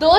2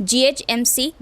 GHMC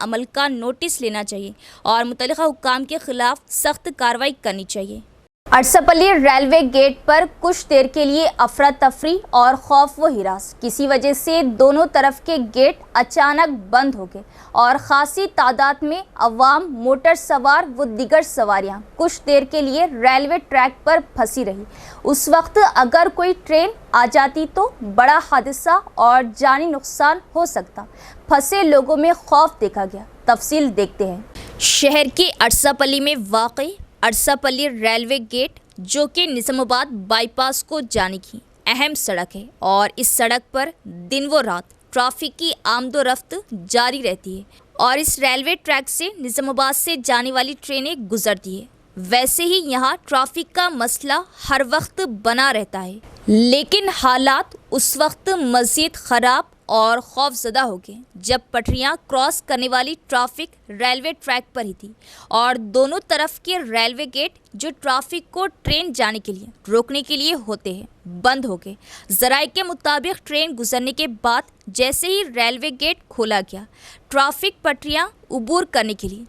عمل کا notice لینا چاہیے اور متعلقہ حکام کے خلاف سخت کارروائی کرنی چاہیے۔ ارسپلی ریلوے گیٹ پر کچھ دیر کے لیے افراتفری اور خوف و ہراس، کسی وجہ سے دونوں طرف کے گیٹ اچانک بند ہو گئے اور خاصی تعداد میں عوام، موٹر سوار و دیگر سواریاں کچھ دیر کے لیے ریلوے ٹریک پر پھنسی رہی۔ اس وقت اگر کوئی ٹرین آ جاتی تو بڑا حادثہ اور جانی نقصان ہو سکتا۔ پھنسے لوگوں میں خوف دیکھا گیا۔ تفصیل دیکھتے ہیں۔ شہر کے ارسپلی میں واقع ارسپلی ریلوے گیٹ، جو کہ نظام آباد بائی پاس کو جانے کی اہم سڑک ہے اور اس سڑک پر دن و رات ٹریفک کی آمد و رفت جاری رہتی ہے اور اس ریلوے ٹریک سے نظام آباد سے جانے والی ٹرینیں گزرتی ہیں۔ ویسے ہی یہاں ٹریفک کا مسئلہ ہر وقت بنا رہتا ہے، لیکن حالات اس وقت مزید خراب اور خوف زدہ ہو گئے جب پٹریاں کراس کرنے والی ٹریفک ریلوے ٹریک پر ہی تھی اور دونوں طرف کے ریلوے گیٹ جو ٹریفک کو ٹرین جانے کے لیے روکنے کے لیے ہوتے ہیں بند ہو گئے۔ ذرائع کے مطابق ٹرین گزرنے کے بعد جیسے ہی ریلوے گیٹ کھولا گیا، ٹریفک پٹریاں عبور کرنے کے لیے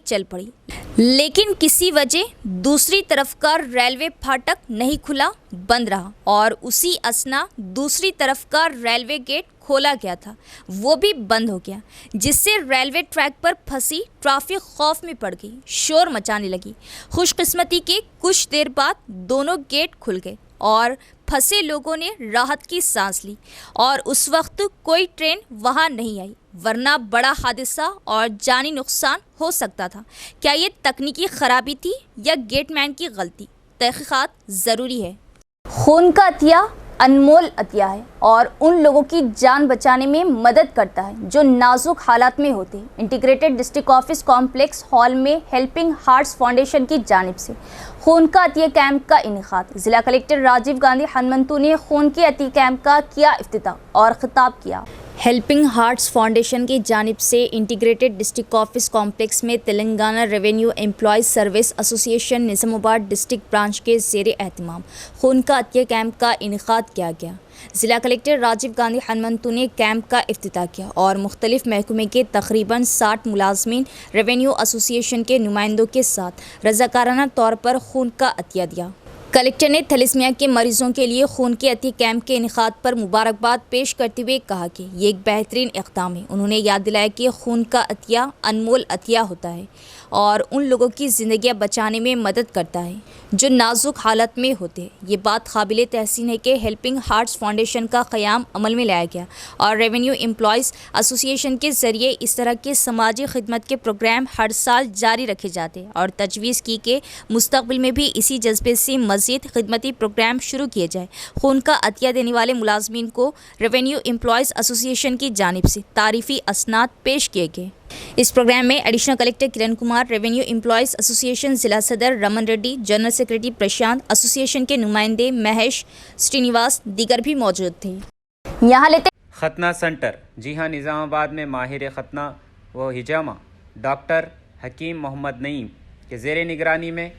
چل پڑی، لیکن کسی وجہ دوسری طرف کا ریلوے پھاٹک نہیں کھلا، بند رہا اور اسی اثنا دوسری طرف کا ریلوے گیٹ کھولا گیا تھا، وہ بھی بند ہو گیا، جس سے ریلوے ٹریک پر پھنسی ٹریفک خوف میں پڑ گئی، شور مچانے لگی۔ خوش قسمتی کے کچھ دیر بعد دونوں گیٹ کھل گئے اور پھنسے لوگوں نے راحت کی سانس لی اور اس وقت کوئی ٹرین وہاں نہیں آئی، ورنہ بڑا حادثہ اور جانی نقصان ہو سکتا تھا۔ کیا یہ تکنیکی خرابی تھی یا گیٹ مین کی غلطی؟ تحقیقات ضروری ہے۔ خون کا عطیہ انمول عطیہ ہے اور ان لوگوں کی جان بچانے میں مدد کرتا ہے جو نازک حالات میں ہوتے ہیں۔ Integrated district office complex hall میں ہیلپنگ ہارٹس فاؤنڈیشن کی جانب سے خون کا عطیہ کیمپ کا انعقاد۔ ضلع کلکٹر راجیو گاندھی ہنمنتو نے خون کے عطیہ کیمپ کا کیا افتتاح اور خطاب کیا۔ ہیلپنگ ہارٹس فاؤنڈیشن کی جانب سے انٹیگریٹڈ ڈسٹرکٹ آفس کمپلیکس میں تلنگانہ ریونیو امپلائیز سروس ایسوسی ایشن نظام آباد ڈسٹرکٹ برانچ کے زیر اہتمام خون کا عطیہ کیمپ کا انعقاد کیا گیا۔ ضلع کلکٹر راجیو گاندھی ہنمنتو نے کیمپ کا افتتاح کیا اور مختلف محکمے کے تقریباً 60 ملازمین ریونیو ایسوسی ایشن کے نمائندوں کے ساتھ رضاکارانہ طور پر خون کا عطیہ دیا۔ کلکٹر نے تھیلیسیمیا کے مریضوں کے لیے خون کے عطیہ کیمپ کے انعقاد پر مبارکباد پیش کرتے ہوئے کہا کہ یہ ایک بہترین اقدام ہے۔ انہوں نے یاد دلایا کہ خون کا عطیہ انمول عطیہ ہوتا ہے اور ان لوگوں کی زندگیاں بچانے میں مدد کرتا ہے جو نازک حالت میں ہوتے ہیں۔ یہ بات قابل تحسین ہے کہ ہیلپنگ ہارٹس فاؤنڈیشن کا قیام عمل میں لایا گیا اور ریونیو امپلائیز ایسوسی ایشن کے ذریعے اس طرح کے سماجی خدمت کے پروگرام ہر سال جاری رکھے جاتے ہیں اور تجویز کی کہ مستقبل میں بھی اسی جذبے سے مزید خدمتی پروگرام شروع کیے جائیں۔ خون کا عطیہ دینے والے ملازمین کو ریونیو امپلائیز ایسوسی ایشن کی جانب سے تعریفی اسناد پیش کیے گئے۔ اس پروگرام میں ایڈیشنل کلکٹر کرن کمار، ریونیو امپلائیز ایسوسی ایشن ضلع صدر Raman ready, general secretary Prashant, ایسوسی ایشن کے نمائندے مہیش سرینیواس دیگر بھی موجود تھے۔ یہاں لیتے ختنہ سینٹر۔ جی ہاں، نظام آباد میں ماہر ختنہ و حجامہ ڈاکٹر حکیم محمد نعیم کے زیر نگرانی میں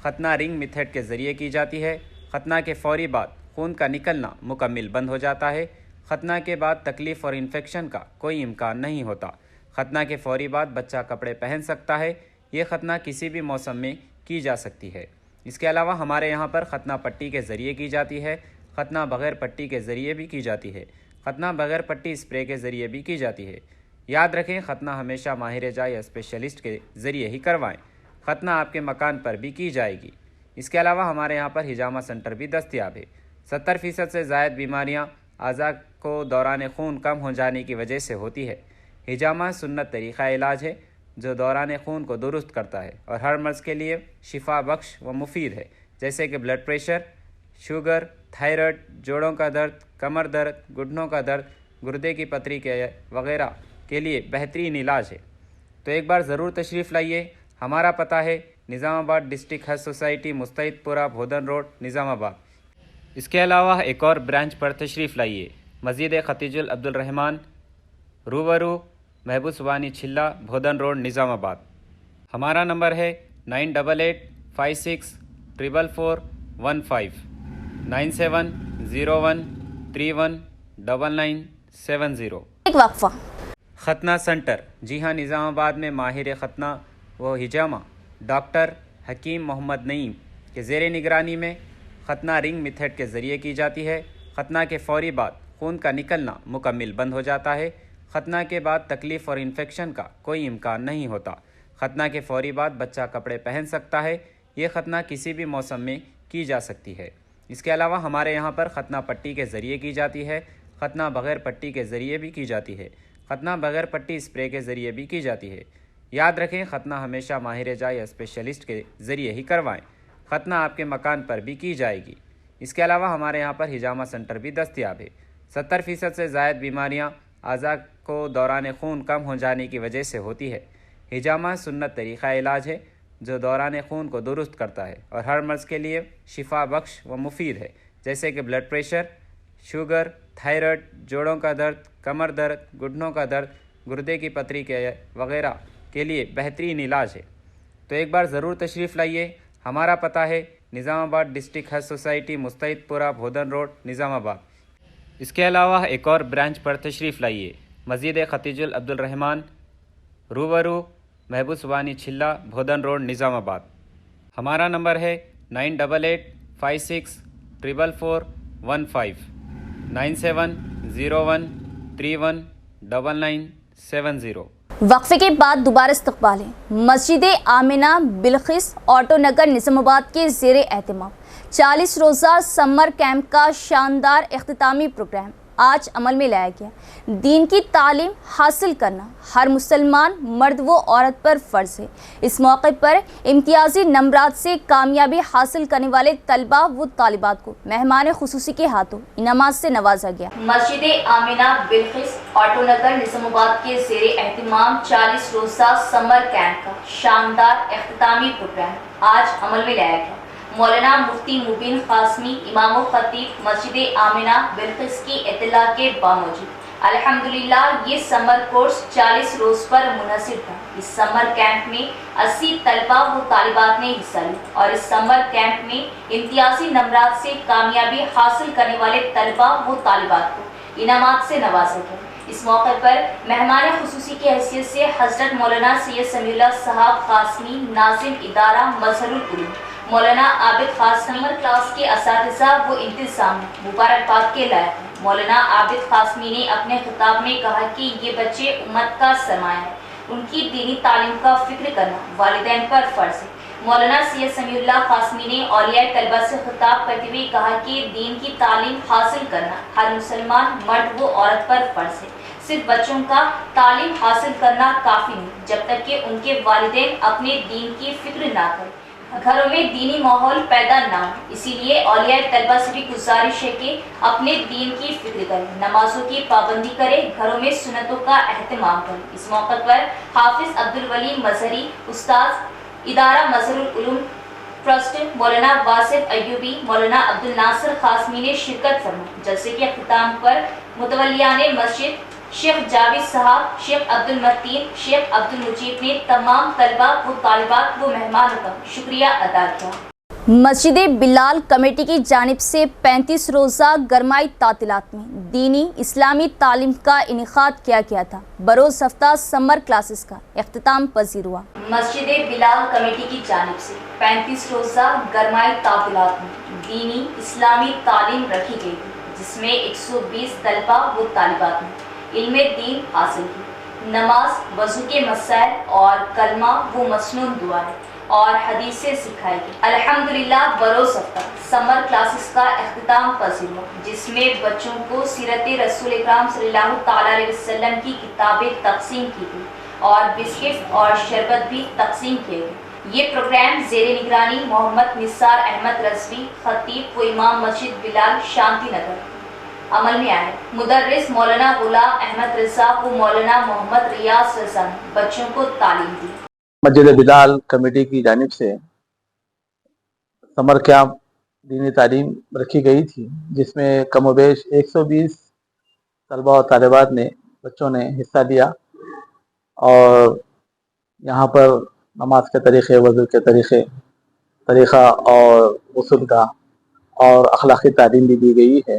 ختنہ رنگ میتھڈ کے ذریعے کی جاتی ہے۔ ختنہ کے فوری بعد خون کا نکلنا مکمل بند ہو جاتا ہے۔ ختنہ کے بعد تکلیف اور انفیکشن کا کوئی امکان نہیں ہوتا۔ ختنہ کے فوری بعد بچہ کپڑے پہن سکتا ہے۔ یہ ختنہ کسی بھی موسم میں کی جا سکتی ہے۔ اس کے علاوہ ہمارے یہاں پر ختنہ پٹی کے ذریعے کی جاتی ہے۔ ختنہ بغیر پٹی کے ذریعے بھی کی جاتی ہے۔ ختنہ بغیر پٹی اسپرے کے ذریعے بھی کی جاتی ہے۔ یاد رکھیں، ختنہ ہمیشہ ماہر جا یا اسپیشلسٹ کے ذریعے ہی کروائیں۔ ختنہ آپ کے مکان پر بھی کی جائے گی۔ اس کے علاوہ ہمارے یہاں پر حجامہ سینٹر بھی دستیاب ہے۔ 70% سے زائد بیماریاں اعضاء کو دوران خون کم ہو جانے کی وجہ سے ہوتی ہے۔ حجامہ سنت طریقہ علاج ہے جو دوران خون کو درست کرتا ہے اور ہر مرض کے لیے شفا بخش و مفید ہے، جیسے کہ بلڈ پریشر، شوگر، تھائرائڈ، جوڑوں کا درد، کمر درد، گھٹنوں کا درد، گردے کی پتھری کے وغیرہ کے لیے بہترین علاج ہے۔ تو ایک بار ضرور تشریف لائیے۔ ہمارا پتہ ہے نظام آباد ڈسٹرکٹ ہیلتھ سوسائٹی، مستعد پورہ، بھودن روڈ، نظام آباد۔ اس کے علاوہ ایک اور برانچ پر تشریف لائیے، مسجد ختیج العبدالرحمن، روبرو محبوب سبانی چھلا، بھودن روڈ، نظام آباد۔ ہمارا نمبر ہے 9885644415 970131 9970। ایک وقفہ۔ ختنہ سنٹر، جی ہاں، نظام آباد میں ماہر ختنہ و ہجامہ ڈاکٹر حکیم محمد نعیم کے زیر نگرانی میں ختنہ رنگ میتھڈ کے ذریعے کی جاتی ہے۔ ختنہ کے فوری بعد خون کا نکلنا مکمل بند ہو جاتا ہے۔ ختنہ کے بعد تکلیف اور انفیکشن کا کوئی امکان نہیں ہوتا۔ ختنہ کے فوری بعد بچہ کپڑے پہن سکتا ہے۔ یہ ختنہ کسی بھی موسم میں کی جا سکتی ہے۔ اس کے علاوہ ہمارے یہاں پر ختنہ پٹی کے ذریعے کی جاتی ہے۔ ختنہ بغیر پٹی کے ذریعے بھی کی جاتی ہے۔ ختنہ بغیر پٹی اسپرے کے ذریعے بھی کی جاتی ہے۔ یاد رکھیں، ختنہ ہمیشہ ماہر جا یا اسپیشلسٹ کے ذریعے ہی کروائیں۔ ختنہ آپ کے مکان پر بھی کی جائے گی۔ اس کے علاوہ ہمارے یہاں پر ہجامہ سنٹر بھی دستیاب ہے۔ 70% سے زائد بیماریاں اعضاء کو دوران خون کم ہو جانے کی وجہ سے ہوتی ہے۔ ہجامہ سنت طریقہ علاج ہے جو دوران خون کو درست کرتا ہے اور ہر مرض کے لیے شفا بخش و مفید ہے، جیسے کہ بلڈ پریشر، شوگر، تھائرائڈ، جوڑوں کا درد، کمر درد، گھٹنوں کا درد، گردے کی پتھری کے وغیرہ کے لیے بہترین علاج ہے۔ تو ایک بار ضرور تشریف لائیے۔ ہمارا پتہ ہے نظام آباد ڈسٹرکٹ ہیلتھ سوسائٹی، مستعد پورہ، بھودن روڈ، نظام آباد۔ اس کے علاوہ ایک اور برانچ پر تشریف لائیے، مسجد ختیج العبد الرحمن، روبرو محبوب سبحانی چھلا، بھودن روڈ، نظام آباد۔ ہمارا نمبر ہے 9886444415 9701319970۔ وقفے کے بعد دوبارہ استقبال ہے مسجد آمنہ بلخیص آٹو نگر نظام آباد کے زیر اہتمام 40 روزہ سمر کیمپ کا شاندار اختتامی پروگرام آج عمل میں لایا گیا۔ دین کی تعلیم حاصل کرنا ہر مسلمان مرد و عورت پر فرض ہے۔ اس موقع پر امتیازی نمبرات سے کامیابی حاصل کرنے والے طلبہ و طالبات کو مہمان خصوصی کے ہاتھوں انعامات سے نوازا گیا۔ مسجد آمنہ بلخیص آٹو نگر نظام آباد کے زیر اہتمام 40 روزہ سمر کیمپ کا شاندار اختتامی پروگرام آج عمل میں لایا گیا۔ مولانا مفتی مبین قاسمی امام و خطیب مسجد آمنہ بلخیص کی اطلاع کے باموجب الحمدللہ یہ سمر کورس 40 روز پر منحصر تھا۔ اس سمر کیمپ میں 80 طلبہ و طالبات نے حصہ لیا اور اس سمر کیمپ میں امتیازی نمبرات سے کامیابی حاصل کرنے والے طلبہ و طالبات کو انعامات سے نوازا گیا۔ اس موقع پر مہمان خصوصی کی حیثیت سے حضرت مولانا سید سمیع اللہ صاحب قاسمی ناظم ادارہ مظہر العلوم، مولانا عابد خاص سمر کلاس کے اساتذہ و انتظام مبارکباد کے لائق ہیں۔ مولانا عابد قاسمی نے اپنے خطاب میں کہا کہ یہ بچے امت کا سرمایہ ہے، ان کی دینی تعلیم کا فکر کرنا والدین پر فرض ہے۔ مولانا سید سمیع اللہ قاسمی نے اولیاء طلبہ سے خطاب کرتے ہوئے کہا کہ دین کی تعلیم حاصل کرنا ہر مسلمان مرد و عورت پر فرض ہے۔ صرف بچوں کا تعلیم حاصل کرنا کافی نہیں جب تک کہ ان کے والدین اپنے دین کی فکر نہ کریں، گھروں میں دینی ماحول پیدا نہ ہو۔ اسی لیے اولیاء طلبہ سے بھی گزارش ہے کہ اپنے دین کی فکر کریں، نمازوں کی پابندی کریں، گھروں میں سنتوں کا اہتمام کریں۔ اس موقع پر حافظ عبدالولی مظہری، استاد ادارہ مظہر العلوم ٹرسٹ مولانا واسف ایوبی، مولانا عبدالناصر قاسمی نے شرکت فرمائی۔ جلسے کے اختتام پر متولیان مسجد شیخ جاوید صاحب، شیخ عبدالمتین، شیخ عبدالمجید نے تمام طلبہ و طالبات و مہمانوں کا شکریہ ادا کیا۔ مسجد بلال کمیٹی کی جانب سے 35 روزہ گرمائی تعطیلات میں دینی اسلامی تعلیم کا انعقاد کیا گیا تھا۔ بروز ہفتہ سمر کلاسز کا اختتام پذیر ہوا۔ مسجد بلال کمیٹی کی جانب سے 35 روزہ گرمائی تعطیلات میں دینی اسلامی تعلیم رکھی گئی تھی، جس میں 120 طلبہ و طالبات نے علم دین حاصل کی، نماز، وضو کے مسائل اور کلمہ و مسنون دعائیں اور حدیثیں سکھائی گئی۔ الحمدللہ بروز ہفتہ سمر کلاسز کا اختتام پذیر ہوا، جس میں بچوں کو سیرت رسول اکرم صلی اللہ تعالیٰ علیہ وسلم کی کتابیں تقسیم کی گئی اور بسکٹ اور شربت بھی تقسیم کیے گئے۔ یہ پروگرام زیر نگرانی محمد نثار احمد رضوی، خطیب و امام مسجد بلال شانتی نگر عمل میں آئے۔ مدرس مولانا غلام احمد رضا و مولانا محمد ریاض رضا نے بچوں کو تعلیم دی۔ مسجد بلال کمیٹی کی جانب سے سمر کیمپ دینی تعلیم رکھی گئی تھی، جس میں کم و بیش 120 طلبہ و طالبات نے بچوں نے حصہ لیا اور یہاں پر نماز کے طریقے، وضو کے طریقہ اور غسل کا اور اخلاقی تعلیم بھی دی گئی ہے۔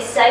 SI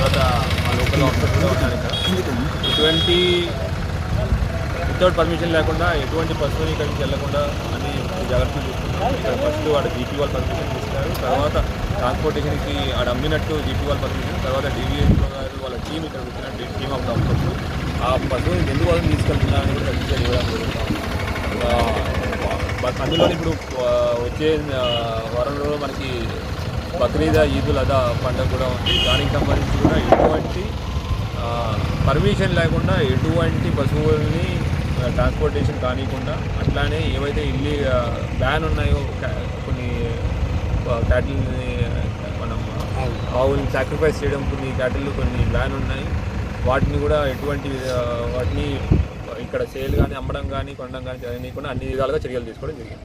తర్వాత మా లోకల్ ఆఫీసర్ కూడా ఉన్నారు ఇక్కడ. వితౌట్ పర్మిషన్ లేకుండా ఎటువంటి పశువుని ఇక్కడి నుంచి వెళ్ళకుండా అన్ని జాగ్రత్తలు తీసుకున్నాం. ఇక్కడ ఫస్ట్ వాడు GP వాళ్ళు పర్మిషన్ తీసుకున్నారు, తర్వాత ట్రాన్స్పోర్టేషన్కి ఆడ అమ్మినట్టు GP వాళ్ళు పర్మిషన్, తర్వాత DVSO గారు వాళ్ళ టీం ఇక్కడ వచ్చిన టీమ్ ఆఫ్ డాక్టర్స్ ఆ పశువుని ఎందుకోసం తీసుకెళ్తున్నారని కూడా సర్టిఫికేట్ ఇవ్వడం జరుగుతాం. అందులో ఇప్పుడు వచ్చే వారంలో మనకి బక్రీద్, ఈదుల్ అదా పండుగ కూడా ఉంది. దానికి సంబంధించి కూడా ఎటువంటి పర్మిషన్ లేకుండా ఎటువంటి పశువుల్ని ట్రాన్స్పోర్టేషన్ కానివ్వకుండా, అట్లానే ఏవైతే బ్యాన్ ఉన్నాయో కొన్ని క్యాటిల్ని మనం ఆవుల్ని సాక్రిఫైస్ చేయడం, కొన్ని క్యాటిల్ కొన్ని బ్యాన్ ఉన్నాయి, వాటిని కూడా ఎటువంటి వాటిని ఇక్కడ సేల్ కానీ అమ్మడం కానీ కొనడం కానీ చేయకుండా అన్ని విధాలుగా చర్యలు తీసుకోవడం జరిగింది.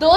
2